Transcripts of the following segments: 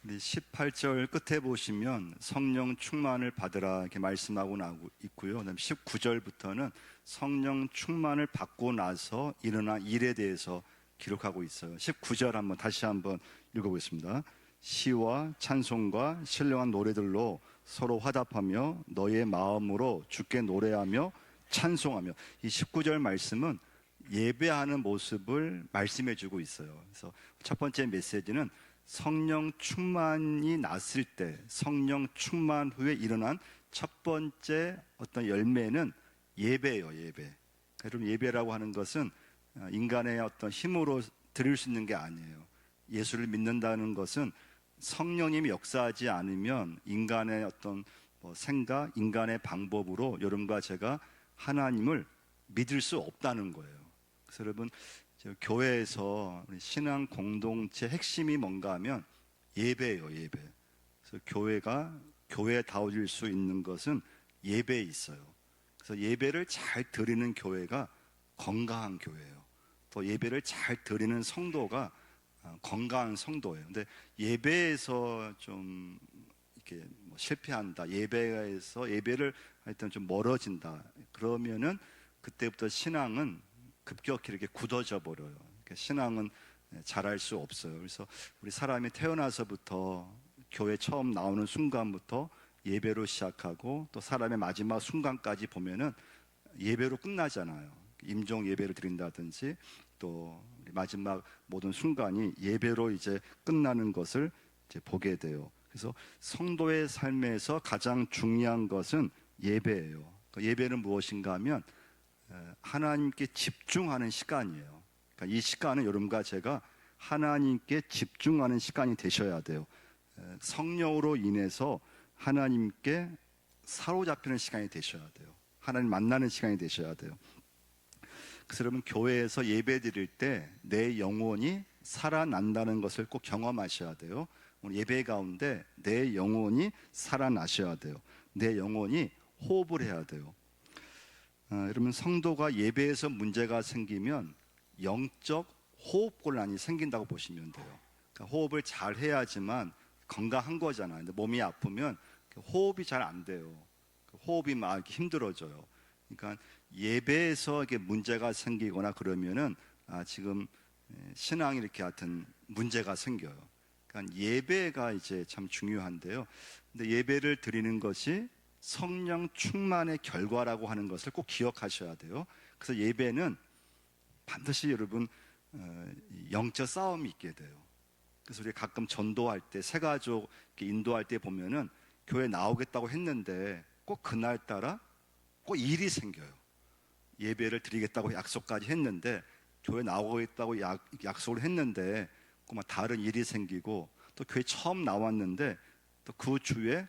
우리 18절 끝에 보시면 성령 충만을 받으라 이렇게 말씀하고 나고 있고요. 그다음 19절부터는 성령 충만을 받고 나서 일어난 일에 대해서 기록하고 있어요. 19절 다시 한번 읽어보겠습니다. 시와 찬송과 신령한 노래들로 서로 화답하며 너의 마음으로 주께 노래하며 찬송하며, 이 19절 말씀은 예배하는 모습을 말씀해 주고 있어요. 그래서 첫 번째 메시지는 성령 충만이 났을 때, 성령 충만 후에 일어난 첫 번째 어떤 열매는 예배예요. 예배. 여러분, 예배라고 하는 것은 인간의 어떤 힘으로 드릴 수 있는 게 아니에요. 예수를 믿는다는 것은 성령님이 역사하지 않으면 인간의 어떤 생각, 인간의 방법으로 여러분과 제가 하나님을 믿을 수 없다는 거예요. 그래서 여러분, 교회에서 신앙 공동체 핵심이 뭔가 하면 예배예요. 예배. 그래서 교회가 교회다워질 수 있는 것은 예배에 있어요. 그래서 예배를 잘 드리는 교회가 건강한 교회예요. 또 예배를 잘 드리는 성도가 건강한 성도예요. 근데 예배에서 좀 이렇게 실패한다, 예배를 하여튼 좀 멀어진다, 그러면은 그때부터 신앙은 급격히 이렇게 굳어져 버려요. 그러니까 신앙은 잘할 수 없어요. 그래서 우리 사람이 태어나서부터 교회 처음 나오는 순간부터 예배로 시작하고 또 사람의 마지막 순간까지 보면은 예배로 끝나잖아요. 임종 예배를 드린다든지 또 마지막 모든 순간이 예배로 이제 끝나는 것을 이제 보게 돼요. 그래서 성도의 삶에서 가장 중요한 것은 예배예요. 예배는 무엇인가 하면 하나님께 집중하는 시간이에요. 그러니까 이 시간은 여러분과 제가 하나님께 집중하는 시간이 되셔야 돼요. 성령으로 인해서 하나님께 사로잡히는 시간이 되셔야 돼요. 하나님 만나는 시간이 되셔야 돼요. 그래서 여러분, 교회에서 예배 드릴 때 내 영혼이 살아난다는 것을 꼭 경험하셔야 돼요. 오늘 예배 가운데 내 영혼이 살아나셔야 돼요. 내 영혼이 호흡을 해야 돼요. 여러분, 성도가 예배에서 문제가 생기면 영적 호흡곤란이 생긴다고 보시면 돼요. 그러니까 호흡을 잘 해야지만 건강한 거잖아요. 근데 몸이 아프면 호흡이 잘 안 돼요. 호흡이 막 이렇게 힘들어져요. 그러니까 예배에서 이게 문제가 생기거나 그러면은 지금 신앙이 이렇게 하여튼 문제가 생겨요. 그러니까 예배가 이제 참 중요한데요. 근데 예배를 드리는 것이 성령 충만의 결과라고 하는 것을 꼭 기억하셔야 돼요. 그래서 예배는 반드시 여러분 영적 싸움이 있게 돼요. 그래서 우리 가끔 전도할 때, 새가족 인도할 때 보면은 교회 나오겠다고 했는데 꼭 그날따라 꼭 일이 생겨요. 예배를 드리겠다고 약속까지 했는데, 교회 나오겠다고 약속을 했는데 꼭 다른 일이 생기고, 또 교회 처음 나왔는데 또 그 주에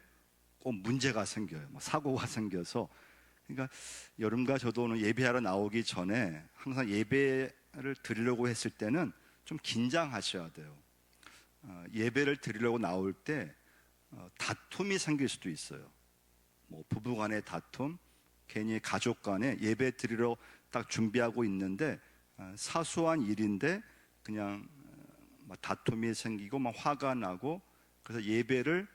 꼭 문제가 생겨요. 사고가 생겨서. 그러니까 여러분과 저도 오늘 예배하러 나오기 전에 항상 예배를 드리려고 했을 때는 좀 긴장하셔야 돼요. 예배를 드리려고 나올 때 다툼이 생길 수도 있어요. 부부 간의 다툼, 괜히 가족 간에 예배 드리러 딱 준비하고 있는데 사소한 일인데 그냥 다툼이 생기고 화가 나고, 그래서 예배를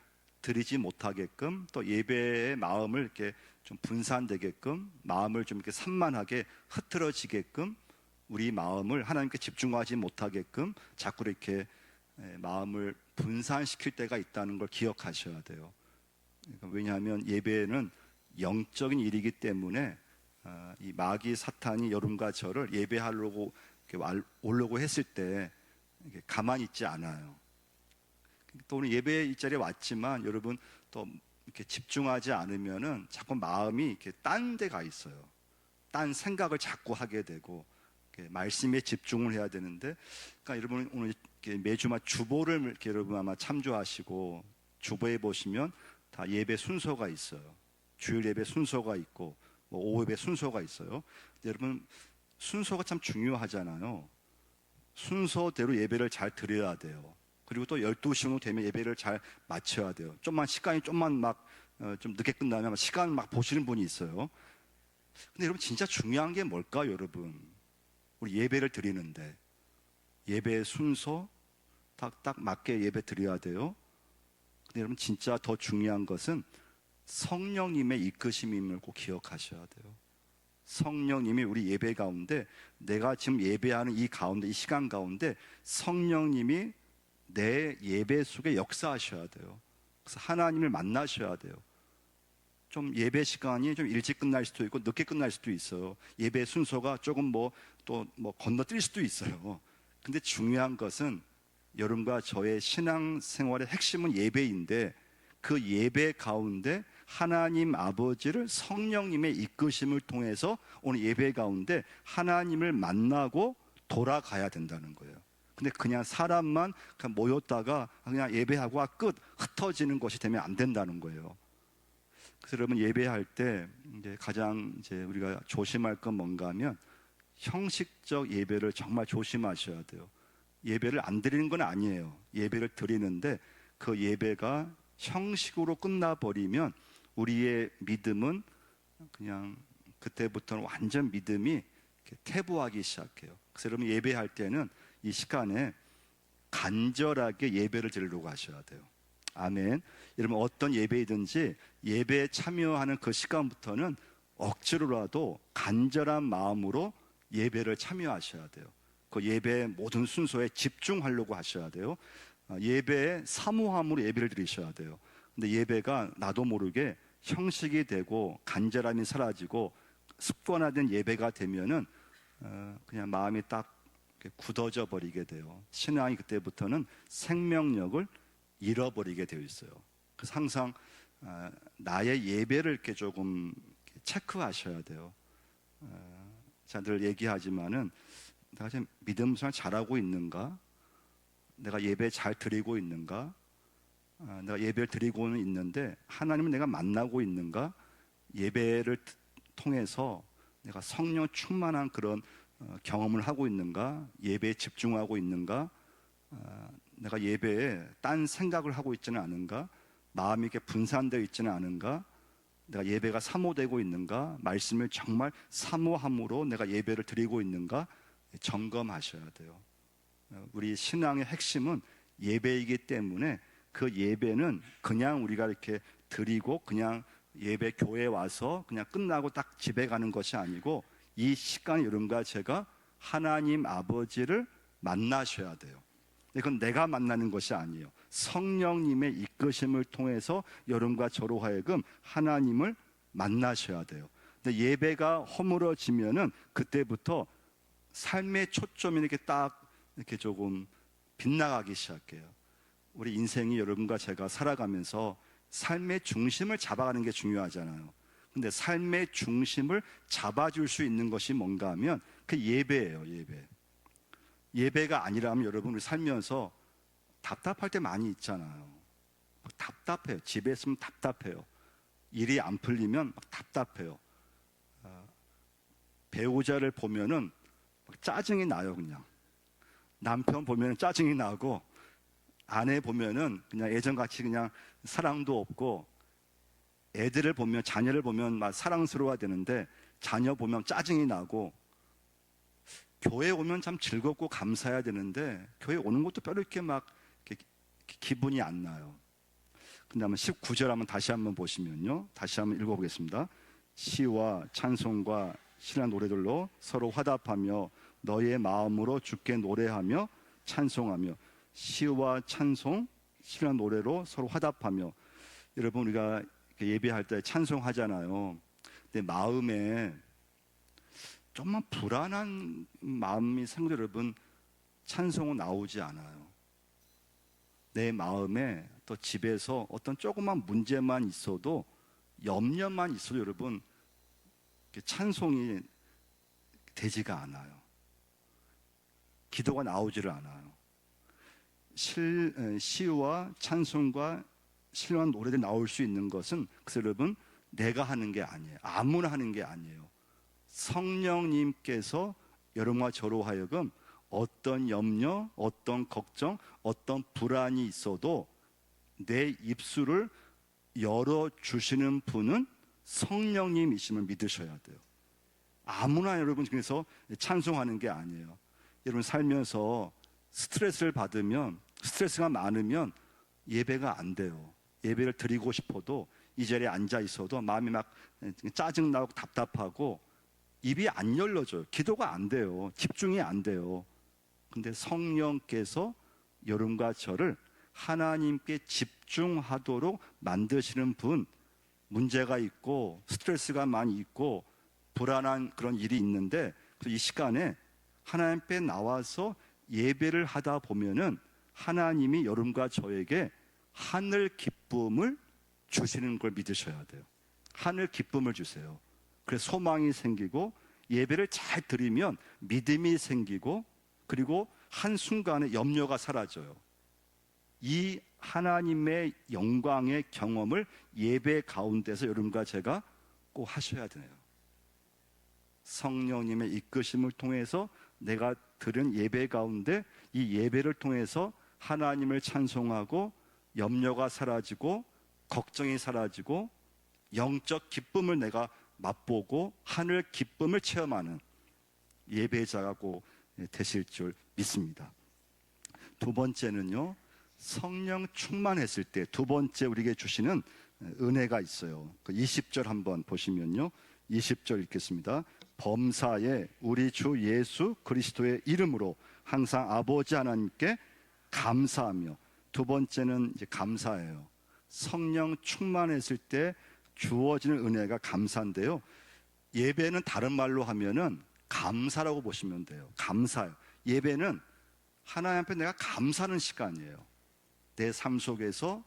드리지 못하게끔, 또 예배의 마음을 이렇게 좀 분산되게끔, 마음을 좀 이렇게 산만하게 흐트러지게끔, 우리 마음을 하나님께 집중하지 못하게끔 자꾸 이렇게 마음을 분산시킬 때가 있다는 걸 기억하셔야 돼요. 그러니까 왜냐하면 예배는 영적인 일이기 때문에 이 마귀 사탄이 여러분과 저를 예배하려고 오려고 했을 때 가만히 있지 않아요. 또 오늘 예배 이 자리에 왔지만 여러분 또 이렇게 집중하지 않으면은 자꾸 마음이 이렇게 딴 데 가 있어요. 딴 생각을 자꾸 하게 되고, 말씀에 집중을 해야 되는데, 그러니까 여러분 오늘 이렇게 매주마다 주보를 이렇게 여러분 아마 참조하시고, 주보에 보시면 다 예배 순서가 있어요. 주일 예배 순서가 있고 오후 예배 순서가 있어요. 여러분, 순서가 참 중요하잖아요. 순서대로 예배를 잘 드려야 돼요. 그리고 또 12시 정도 되면 예배를 잘 마쳐야 돼요. 시간이 좀만 좀 늦게 끝나면 시간 보시는 분이 있어요. 근데 여러분, 진짜 중요한 게 뭘까요, 여러분? 우리 예배를 드리는데 예배의 순서, 딱 맞게 예배 드려야 돼요. 근데 여러분 진짜 더 중요한 것은 성령님의 이끄심임을 꼭 기억하셔야 돼요. 성령님이 우리 예배 가운데, 내가 지금 예배하는 이 가운데, 이 시간 가운데 성령님이 내 예배 속에 역사하셔야 돼요. 그래서 하나님을 만나셔야 돼요. 좀 예배 시간이 좀 일찍 끝날 수도 있고 늦게 끝날 수도 있어요. 예배 순서가 조금 또 건너뛸 수도 있어요. 근데 중요한 것은 여러분과 저의 신앙생활의 핵심은 예배인데, 그 예배 가운데 하나님 아버지를 성령님의 이끄심을 통해서 오늘 예배 가운데 하나님을 만나고 돌아가야 된다는 거예요. 근데 그냥 사람만 그냥 모였다가 그냥 예배하고 끝, 흩어지는 것이 되면 안 된다는 거예요. 그래서 여러분 예배할 때 이제 가장 우리가 조심할 건 뭔가 하면 형식적 예배를 정말 조심하셔야 돼요. 예배를 안 드리는 건 아니에요. 예배를 드리는데 그 예배가 형식으로 끝나버리면 우리의 믿음은 그냥 그때부터는 완전 믿음이 퇴보하기 시작해요. 그래서 여러분 예배할 때는 이 시간에 간절하게 예배를 드리려고 하셔야 돼요. 아멘. 여러분 어떤 예배이든지 예배에 참여하는 그 시간부터는 억지로라도 간절한 마음으로 예배를 참여하셔야 돼요. 그 예배의 모든 순서에 집중하려고 하셔야 돼요. 예배에 사모함으로 예배를 드리셔야 돼요. 근데 예배가 나도 모르게 형식이 되고 간절함이 사라지고 습관화된 예배가 되면은 그냥 마음이 딱 굳어져 버리게 돼요. 신앙이 그때부터는 생명력을 잃어버리게 되어 있어요. 그래서 항상 나의 예배를 이렇게 조금 체크하셔야 돼요. 제가 늘 얘기하지만은 내가 지금 믿음 생활 잘하고 있는가? 내가 예배 잘 드리고 있는가? 내가 예배를 드리고는 있는데 하나님을 내가 만나고 있는가? 예배를 통해서 내가 성령 충만한 그런 경험을 하고 있는가? 예배에 집중하고 있는가? 내가 예배에 딴 생각을 하고 있지는 않은가? 마음이 이렇게 분산되어 있지는 않은가? 내가 예배가 사모되고 있는가? 말씀을 정말 사모함으로 내가 예배를 드리고 있는가? 점검하셔야 돼요. 우리 신앙의 핵심은 예배이기 때문에 그 예배는 그냥 우리가 이렇게 드리고 그냥 예배 교회에 와서 그냥 끝나고 딱 집에 가는 것이 아니고 이 시간 여러분과 제가 하나님 아버지를 만나셔야 돼요. 이건 내가 만나는 것이 아니에요. 성령님의 이끄심을 통해서 여러분과 저로 하여금 하나님을 만나셔야 돼요. 근데 예배가 허물어지면은 그때부터 삶의 초점이 이렇게 조금 빗나가기 시작해요. 우리 인생이 여러분과 제가 살아가면서 삶의 중심을 잡아가는 게 중요하잖아요. 근데 삶의 중심을 잡아줄 수 있는 것이 뭔가 하면 그 예배예요. 예배가 아니라면 여러분 우리 살면서 답답할 때 많이 있잖아요. 답답해요. 집에 있으면 답답해요. 일이 안 풀리면 답답해요. 배우자를 보면은 짜증이 나요. 그냥 남편 보면 짜증이 나고 아내 보면은 그냥 예전같이 그냥 사랑도 없고, 애들을 보면 자녀를 보면 막 사랑스러워야 되는데 자녀 보면 짜증이 나고, 교회 오면 참 즐겁고 감사해야 되는데 교회 오는 것도 별로 이렇게 기분이 안 나요. 근데 한번 19절 한번 다시 한번 보시면요, 다시 한번 읽어보겠습니다. 시와 찬송과 신한 노래들로 서로 화답하며 너의 마음으로 주께 노래하며 찬송하며. 시와 찬송, 신한 노래로 서로 화답하며. 여러분 우리가 예배할 때 찬송하잖아요. 근데 마음에 좀만 불안한 마음이 생겨 여러분 찬송은 나오지 않아요. 내 마음에 또 집에서 어떤 조그만 문제만 있어도, 염려만 있어도 여러분 찬송이 되지가 않아요. 기도가 나오지를 않아요. 시와 찬송과 신령한 노래들이 나올 수 있는 것은, 그래서 여러분 내가 하는 게 아니에요. 아무나 하는 게 아니에요. 성령님께서 여러분과 저로 하여금 어떤 염려, 어떤 걱정, 어떤 불안이 있어도 내 입술을 열어주시는 분은 성령님이심을 믿으셔야 돼요. 아무나 여러분 중에서 찬송하는 게 아니에요. 여러분 살면서 스트레스를 받으면 스트레스가 많으면 예배가 안 돼요. 예배를 드리고 싶어도 이 자리에 앉아 있어도 마음이 막 짜증나고 답답하고 입이 안 열려져요. 기도가 안 돼요. 집중이 안 돼요. 근데 성령께서 여러분과 저를 하나님께 집중하도록 만드시는 분, 문제가 있고 스트레스가 많이 있고 불안한 그런 일이 있는데 이 시간에 하나님 앞에 나와서 예배를 하다 보면은 하나님이 여러분과 저에게 하늘 기쁨을 주시는 걸 믿으셔야 돼요. 하늘 기쁨을 주세요. 그래서 소망이 생기고 예배를 잘 드리면 믿음이 생기고 그리고 한순간에 염려가 사라져요. 이 하나님의 영광의 경험을 예배 가운데서 여러분과 제가 꼭 하셔야 돼요. 성령님의 이끄심을 통해서 내가 드린 예배 가운데 이 예배를 통해서 하나님을 찬송하고 염려가 사라지고 걱정이 사라지고 영적 기쁨을 내가 맛보고 하늘 기쁨을 체험하는 예배자가 꼭 되실 줄 믿습니다. 두 번째는요, 성령 충만했을 때 두 번째 우리에게 주시는 은혜가 있어요. 20절 한번 보시면요, 20절 읽겠습니다. 범사에 우리 주 예수 그리스도의 이름으로 항상 아버지 하나님께 감사하며. 두 번째는 이제 감사예요. 성령 충만했을 때 주어지는 은혜가 감사인데요, 예배는 다른 말로 하면은 감사라고 보시면 돼요. 감사요. 예배는 하나님 앞에 내가 감사하는 시간이에요. 내 삶 속에서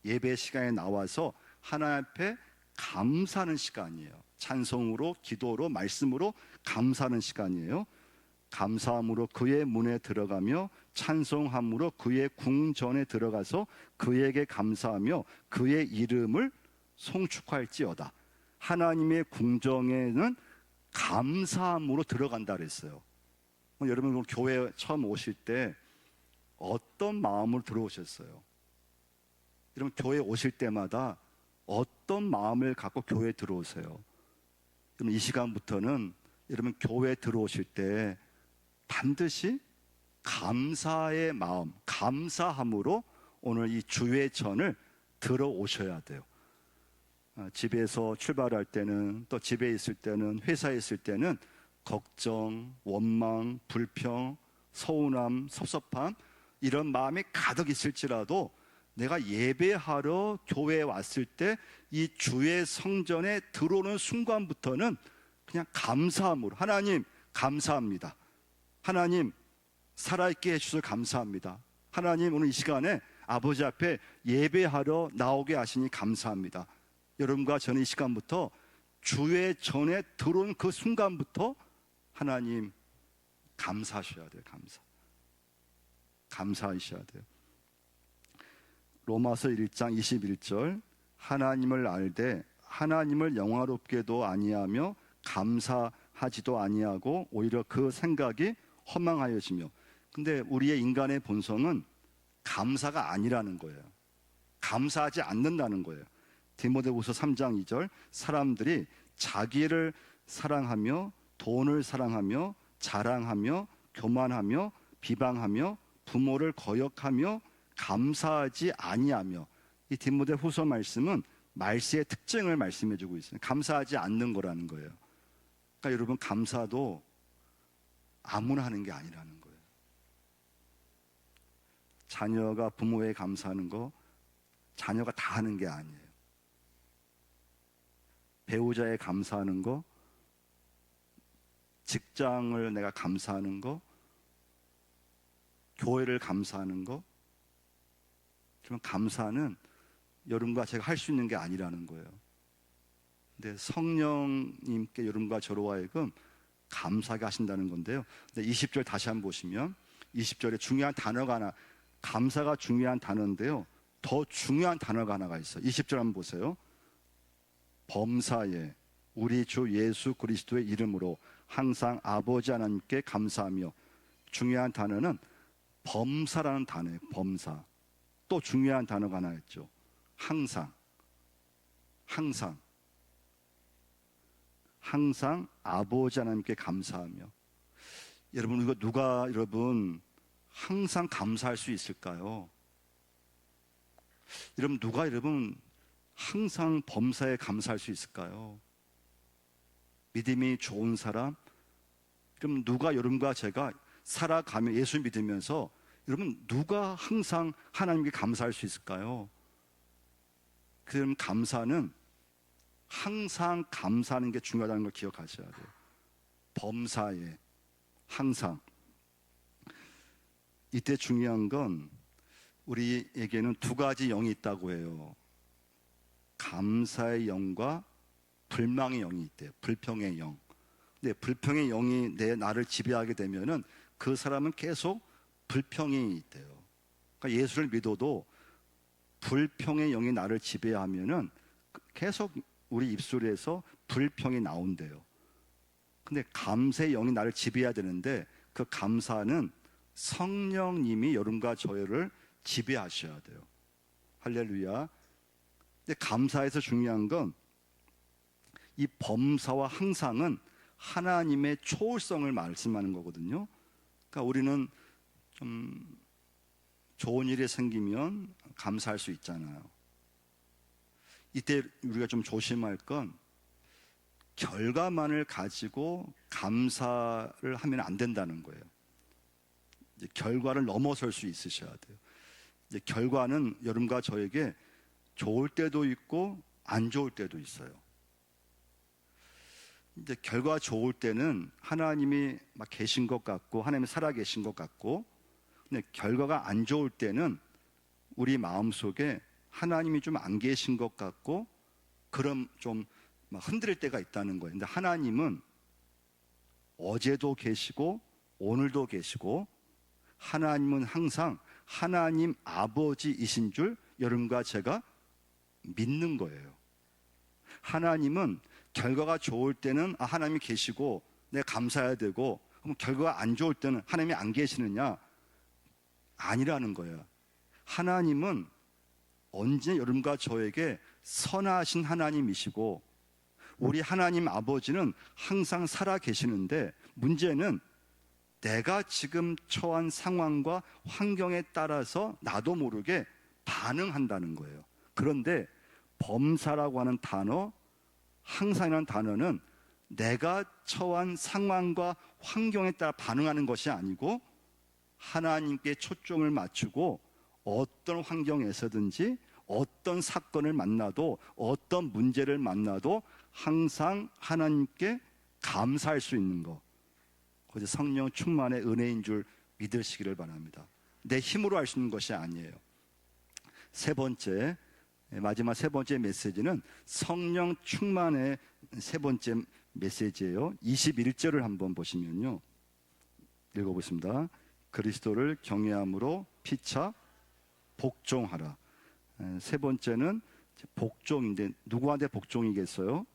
예배 시간에 나와서 하나님 앞에 감사하는 시간이에요. 찬송으로, 기도로, 말씀으로 감사하는 시간이에요. 감사함으로 그의 문에 들어가며 찬송함으로 그의 궁전에 들어가서 그에게 감사하며 그의 이름을 송축할지어다. 하나님의 궁정에는 감사함으로 들어간다 그랬어요. 여러분 교회 처음 오실 때 어떤 마음으로 들어오셨어요? 여러분 교회 오실 때마다 어떤 마음을 갖고 교회에 들어오세요? 여러분 이 시간부터는 여러분 교회에 들어오실 때 반드시 감사의 마음, 감사함으로 오늘 이 주의 전을 들어오셔야 돼요. 집에서 출발할 때는, 또 집에 있을 때는, 회사에 있을 때는 걱정, 원망, 불평, 서운함, 섭섭함 이런 마음이 가득 있을지라도 내가 예배하러 교회에 왔을 때 이 주의 성전에 들어오는 순간부터는 그냥 감사함으로, 하나님 감사합니다. 하나님 살아있게 해주셔서 감사합니다. 하나님 오늘 이 시간에 아버지 앞에 예배하러 나오게 하시니 감사합니다. 여러분과 저는 이 시간부터 주의 전에 들어온 그 순간부터 하나님 감사하셔야 돼요. 감사하셔야 돼요. 로마서 1장 21절 하나님을 알되 하나님을 영화롭게도 아니하며 감사하지도 아니하고 오히려 그 생각이 허망하여지며. 근데 우리의 인간의 본성은 감사가 아니라는 거예요. 감사하지 않는다는 거예요. 디모데후서 3장 2절 사람들이 자기를 사랑하며 돈을 사랑하며 자랑하며 교만하며 비방하며 부모를 거역하며 감사하지 아니하며. 이 디모데후서 말씀은 말세의 특징을 말씀해 주고 있어요. 감사하지 않는 거라는 거예요. 그러니까 여러분 감사도 아무나 하는 게 아니라는 거예요. 자녀가 부모에 감사하는 거 자녀가 다 하는 게 아니에요. 배우자에 감사하는 거, 직장을 내가 감사하는 거, 교회를 감사하는 거, 그러면 감사는 여러분과 제가 할 수 있는 게 아니라는 거예요. 근데 성령님께 여러분과 저로 하여금 감사하게 하신다는 건데요. 근데 20절 다시 한번 보시면 20절에 중요한 단어가 하나, 감사가 중요한 단어인데요, 더 중요한 단어가 하나가 있어요. 20절 한번 보세요. 범사에 우리 주 예수 그리스도의 이름으로 항상 아버지 하나님께 감사하며. 중요한 단어는 범사라는 단어예요. 범사. 또 중요한 단어가 하나 있죠. 항상 아버지 하나님께 감사하며. 여러분 이거 누가 여러분 항상 감사할 수 있을까요? 여러분 항상 범사에 감사할 수 있을까요? 믿음이 좋은 사람, 그럼 누가 여러분과 제가 살아가며 예수 믿으면서 여러분 누가 항상 하나님께 감사할 수 있을까요? 그럼 감사는 항상 감사하는 게 중요하다는 걸 기억하셔야 돼요. 범사에 항상. 이때 중요한 건 우리에게는 두 가지 영이 있다고 해요. 감사의 영과 불망의 영이 있대요. 불평의 영. 근데 불평의 영이 나를 지배하게 되면은 그 사람은 계속 불평이 있대요. 그러니까 예수를 믿어도 불평의 영이 나를 지배하면은 계속 우리 입술에서 불평이 나온대요. 근데 감사의 영이 나를 지배해야 되는데 그 감사는 성령님이 여러분과 저를 지배하셔야 돼요. 할렐루야. 근데 감사에서 중요한 건 이 범사와 항상은 하나님의 초월성을 말씀하는 거거든요. 그러니까 우리는 좀 좋은 일이 생기면 감사할 수 있잖아요. 이때 우리가 좀 조심할 건 결과만을 가지고 감사를 하면 안 된다는 거예요. 이제 결과를 넘어설 수 있으셔야 돼요. 이제 결과는 여러분과 저에게 좋을 때도 있고 안 좋을 때도 있어요. 이제 결과 좋을 때는 하나님이 막 계신 것 같고 하나님이 살아 계신 것 같고, 근데 결과가 안 좋을 때는 우리 마음속에 하나님이 좀 안 계신 것 같고 그럼 좀 막 흔들릴 때가 있다는 거예요. 근데 하나님은 어제도 계시고 오늘도 계시고 하나님은 항상 하나님 아버지이신 줄 여러분과 제가 믿는 거예요. 하나님은 결과가 좋을 때는 하나님이 계시고 내가 감사해야 되고, 그럼 결과가 안 좋을 때는 하나님이 안 계시느냐? 아니라는 거예요. 하나님은 언제 여러분과 저에게 선하신 하나님이시고 우리 하나님 아버지는 항상 살아 계시는데, 문제는 내가 지금 처한 상황과 환경에 따라서 나도 모르게 반응한다는 거예요. 그런데 범사라고 하는 단어, 항상이라는 단어는 내가 처한 상황과 환경에 따라 반응하는 것이 아니고 하나님께 초점을 맞추고 어떤 환경에서든지 어떤 사건을 만나도 어떤 문제를 만나도 항상 하나님께 감사할 수 있는 것, 그것이 성령 충만의 은혜인 줄 믿으시기를 바랍니다. 내 힘으로 할 수 있는 것이 아니에요. 마지막 세 번째 메시지는 성령 충만의 세 번째 메시지예요. 21절을 한번 보시면요, 읽어보겠습니다. 그리스도를 경외함으로 피차 복종하라. 세 번째는 복종인데 누구한테 복종이겠어요?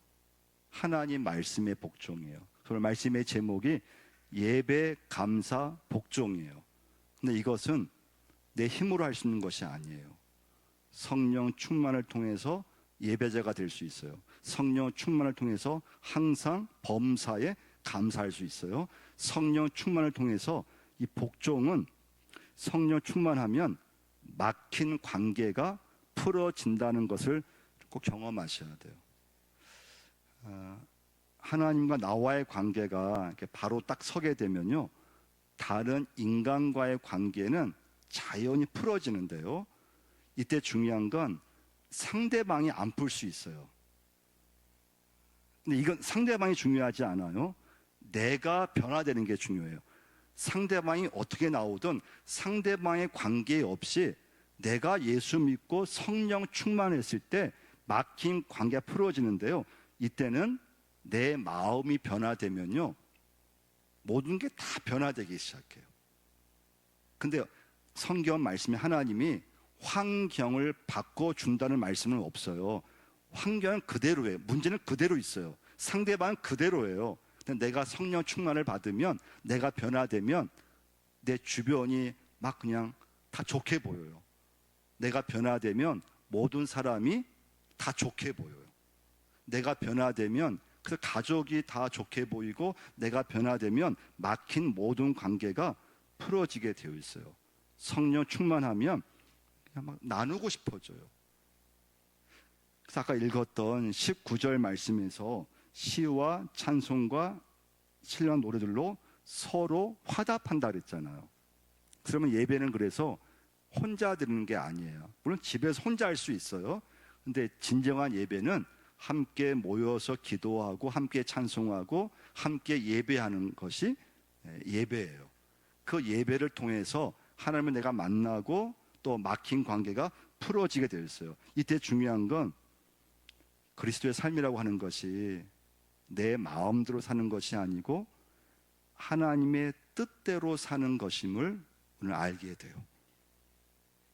하나님 말씀의 복종이에요. 그 말씀의 제목이 예배, 감사, 복종이에요. 근데 이것은 내 힘으로 할 수 있는 것이 아니에요. 성령 충만을 통해서 예배자가 될 수 있어요. 성령 충만을 통해서 항상 범사에 감사할 수 있어요. 성령 충만을 통해서 이 복종은 성령 충만하면 막힌 관계가 풀어진다는 것을 꼭 경험하셔야 돼요. 하나님과 나와의 관계가 이렇게 바로 딱 서게 되면요, 다른 인간과의 관계는 자연히 풀어지는데요, 이때 중요한 건 상대방이 안 풀 수 있어요. 근데 이건 상대방이 중요하지 않아요. 내가 변화되는 게 중요해요. 상대방이 어떻게 나오든 상대방의 관계 없이 내가 예수 믿고 성령 충만했을 때 막힌 관계가 풀어지는데요, 이때는 내 마음이 변화되면요, 모든 게 다 변화되기 시작해요. 근데 성경 말씀에 하나님이 환경을 바꿔준다는 말씀은 없어요. 환경은 그대로예요. 문제는 그대로 있어요. 상대방은 그대로예요. 근데 내가 성령 충만을 받으면, 내가 변화되면 내 주변이 막 그냥 다 좋게 보여요. 내가 변화되면 모든 사람이 다 좋게 보여요. 내가 변화되면 그 가족이 다 좋게 보이고, 내가 변화되면 막힌 모든 관계가 풀어지게 되어 있어요. 성령 충만하면 그냥 막 나누고 싶어져요. 그래서 아까 읽었던 19절 말씀에서 시와 찬송과 신령한 노래들로 서로 화답한다 그랬잖아요. 그러면 예배는 그래서 혼자 드리는 게 아니에요. 물론 집에서 혼자 할 수 있어요. 근데 진정한 예배는 함께 모여서 기도하고 함께 찬송하고 함께 예배하는 것이 예배예요. 그 예배를 통해서 하나님을 내가 만나고 또 막힌 관계가 풀어지게 되어 있어요. 이때 중요한 건 그리스도의 삶이라고 하는 것이 내 마음대로 사는 것이 아니고 하나님의 뜻대로 사는 것임을 오늘 알게 돼요.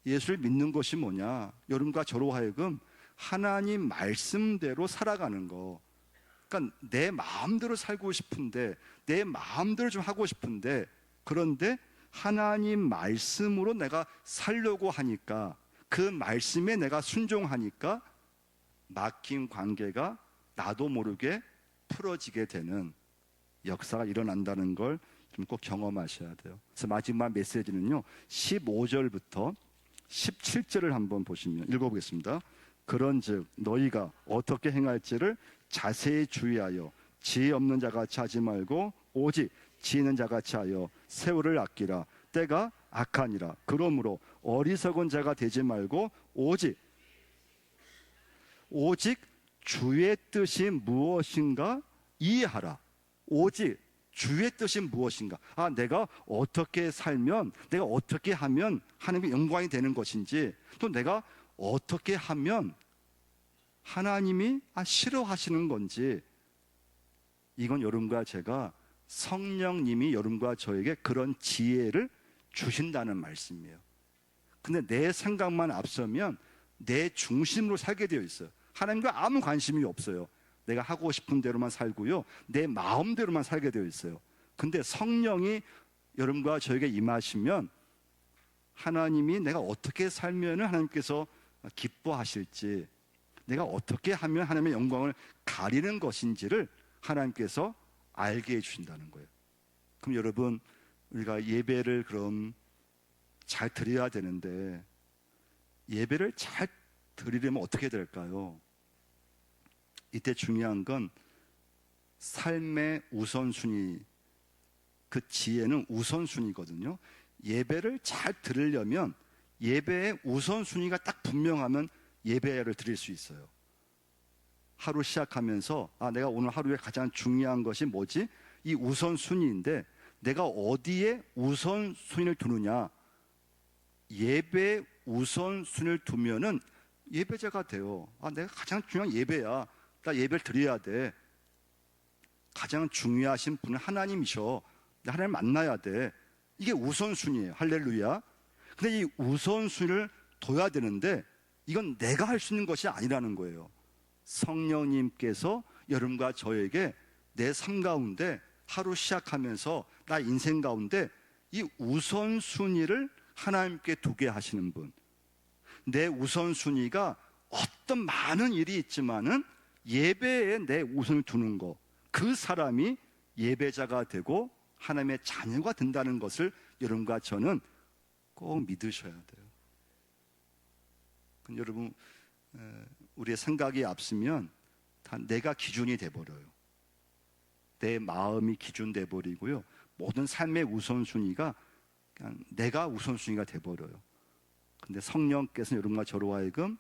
예수를 믿는 것이 뭐냐? 여러분과 저로 하여금 하나님 말씀대로 살아가는 거. 그러니까 내 마음대로 살고 싶은데, 내 마음대로 좀 하고 싶은데, 그런데 하나님 말씀으로 내가 살려고 하니까, 그 말씀에 내가 순종하니까 막힌 관계가 나도 모르게 풀어지게 되는 역사가 일어난다는 걸 좀 꼭 경험하셔야 돼요. 그래서 마지막 메시지는요, 15절부터 17절을 한번 보시면 읽어보겠습니다. 그런즉 너희가 어떻게 행할지를 자세히 주의하여 지혜 없는 자같이 하지 말고 오직 지혜 있는 자같이 하여 세월을 아끼라. 때가 악하니라. 그러므로 어리석은 자가 되지 말고 오직 주의 뜻이 무엇인가 이해하라. 오직 주의 뜻이 무엇인가? 내가 어떻게 살면, 내가 어떻게 하면 하나님의 영광이 되는 것인지, 또 내가 어떻게 하면 하나님이 싫어하시는 건지, 이건 여러분과 제가 성령님이 여러분과 저에게 그런 지혜를 주신다는 말씀이에요. 근데 내 생각만 앞서면 내 중심으로 살게 되어 있어요. 하나님과 아무 관심이 없어요. 내가 하고 싶은 대로만 살고요, 내 마음대로만 살게 되어 있어요. 근데 성령이 여러분과 저에게 임하시면 하나님이 내가 어떻게 살면 하나님께서 기뻐하실지, 내가 어떻게 하면 하나님의 영광을 가리는 것인지를 하나님께서 알게 해주신다는 거예요. 그럼 여러분, 우리가 예배를 그럼 잘 드려야 되는데, 예배를 잘 드리려면 어떻게 될까요? 이때 중요한 건 삶의 우선순위, 그 지혜는 우선순위거든요. 예배를 잘 드리려면 예배의 우선순위가 딱 분명하면 예배를 드릴 수 있어요. 하루 시작하면서 내가 오늘 하루에 가장 중요한 것이 뭐지? 이 우선순위인데 내가 어디에 우선순위를 두느냐? 예배 우선순위를 두면은 예배자가 돼요. 내가 가장 중요한 예배야. 나 예배를 드려야 돼. 가장 중요하신 분은 하나님이셔. 나 하나님 만나야 돼. 이게 우선순위예요. 할렐루야. 근데 이 우선순위를 둬야 되는데 이건 내가 할 수 있는 것이 아니라는 거예요. 성령님께서 여러분과 저에게 내 삶 가운데 하루 시작하면서 나 인생 가운데 이 우선순위를 하나님께 두게 하시는 분. 내 우선순위가 어떤 많은 일이 있지만은 예배에 내 우선을 두는 거, 그 사람이 예배자가 되고 하나님의 자녀가 된다는 것을 여러분과 저는 꼭 믿으셔야 돼요. 그럼 여러분, 우리의 생각이 앞서면 다 내가 기준이 돼버려요. 내 마음이 기준 돼버리고요, 모든 삶의 우선순위가 그냥 내가 우선순위가 돼버려요. 근데 성령께서 여러분과 저로 하여금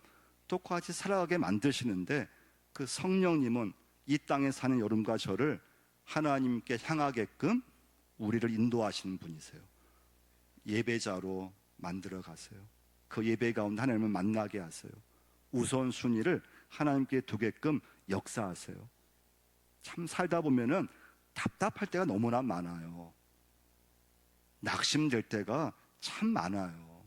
똑같이 살아가게 만드시는데, 그 성령님은 이 땅에 사는 여러분과 저를 하나님께 향하게끔 우리를 인도하시는 분이세요. 예배자로 만들어 가세요. 그 예배 가운데 하나님을 만나게 하세요. 우선순위를 하나님께 두게끔 역사하세요. 참 살다 보면은 답답할 때가 너무나 많아요. 낙심될 때가 참 많아요.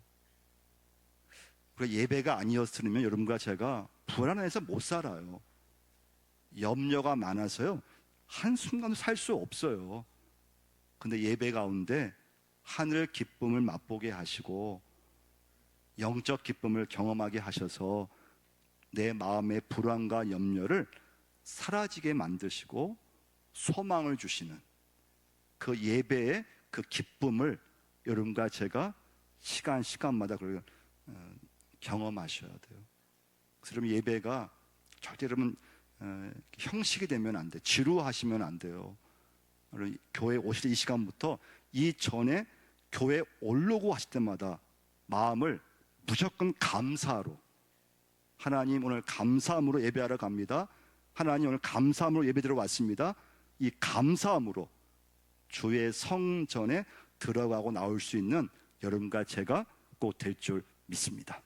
예배가 아니었으면 여러분과 제가 불안해서 못 살아요. 염려가 많아서요, 한순간도 살 수 없어요. 근데 예배 가운데 하늘 기쁨을 맛보게 하시고 영적 기쁨을 경험하게 하셔서 내 마음의 불안과 염려를 사라지게 만드시고 소망을 주시는 그 예배의 그 기쁨을 여러분과 제가 시간마다 그걸 경험하셔야 돼요. 그래서 여러분 예배가 절대 여러분 형식이 되면 안 돼. 지루하시면 안 돼요. 여러분 교회 오실 이 시간부터 이전에 교회 오려고 하실 때마다 마음을 무조건 감사로, 하나님 오늘 감사함으로 예배하러 갑니다. 하나님 오늘 감사함으로 예배드려 왔습니다. 이 감사함으로 주의 성전에 들어가고 나올 수 있는 여러분과 제가 꼭 될 줄 믿습니다.